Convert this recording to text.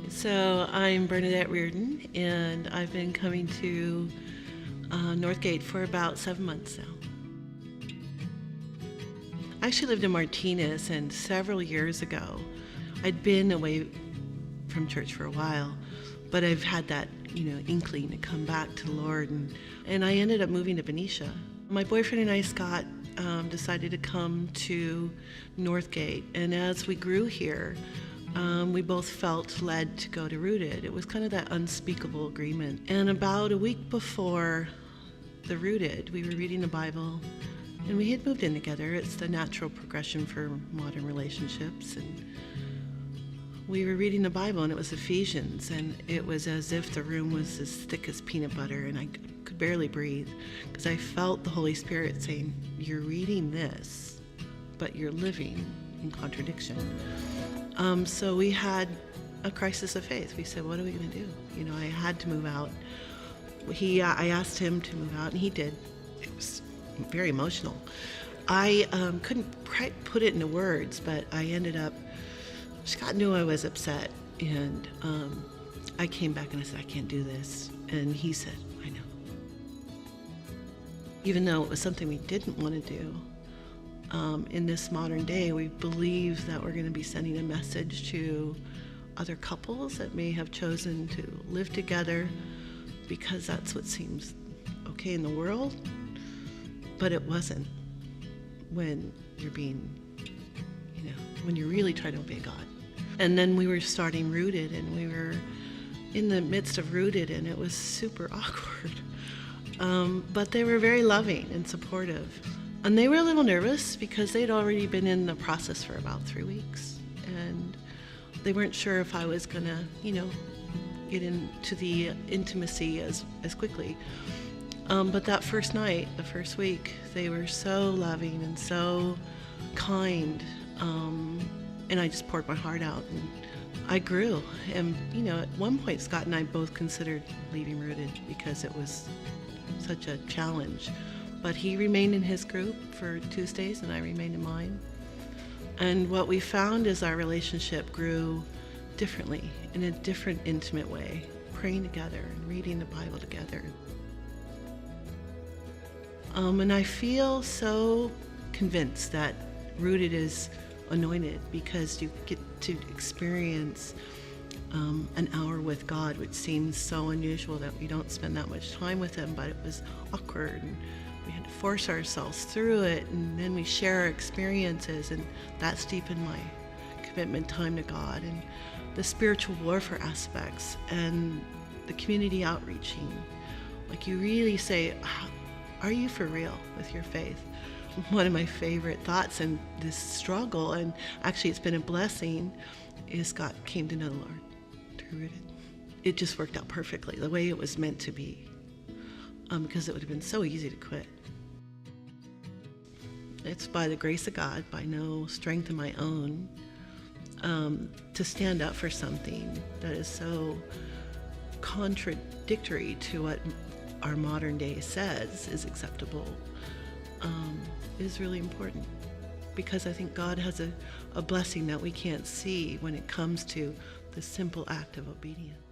So I'm Bernadette Reardon, and I've been coming to Northgate for about 7 months now. I actually lived in Martinez, and several years ago, I'd been away from church for a while, but I've had that, inkling to come back to the Lord, and I ended up moving to Benicia. My boyfriend and I, Scott, decided to come to Northgate, and as we grew here, we both felt led to go to Rooted. It was kind of that unspeakable agreement. And about a week before the Rooted, we were reading the Bible, and we had moved in together. It's the natural progression for modern relationships. And we were reading the Bible, and it was Ephesians, and it was as if the room was as thick as peanut butter, and I could barely breathe, because I felt the Holy Spirit saying, "You're reading this, but you're living in contradiction." So we had a crisis of faith. We said, what are we going to do? I had to move out. I asked him to move out, and he did. It was very emotional. I couldn't quite put it into words, but I ended up, Scott knew I was upset, and I came back and I said, I can't do this. And he said, I know. Even though it was something we didn't want to do, in this modern day, we believe that we're going to be sending a message to other couples that may have chosen to live together because that's what seems okay in the world, but it wasn't when you're being, when you're really trying to obey God. And then we were starting Rooted, and we were in the midst of Rooted, and it was super awkward. But they were very loving and supportive. And they were a little nervous because they'd already been in the process for about 3 weeks, and they weren't sure if I was gonna, get into the intimacy as quickly. But that first night, the first week, they were so loving and so kind, and I just poured my heart out, and I grew. And at one point, Scott and I both considered leaving Rooted because it was such a challenge. But he remained in his group for Tuesdays, and I remained in mine. And what we found is our relationship grew differently, in a different, intimate way, praying together and reading the Bible together. And I feel so convinced that Rooted is anointed because you get to experience an hour with God, which seems so unusual that we don't spend that much time with Him, but it was awkward, and we had to force ourselves through it, and then we share our experiences, and that's deepened my commitment time to God, and the spiritual warfare aspects, and the community outreaching. Like, you really say, are you for real with your faith? One of my favorite thoughts in this struggle, and actually it's been a blessing, is Scott came to know the Lord through Rooted. It just worked out perfectly, the way it was meant to be, because it would have been so easy to quit. It's by the grace of God, by no strength of my own, to stand up for something that is so contradictory to what our modern day says is acceptable, is really important. Because I think God has a blessing that we can't see when it comes to the simple act of obedience.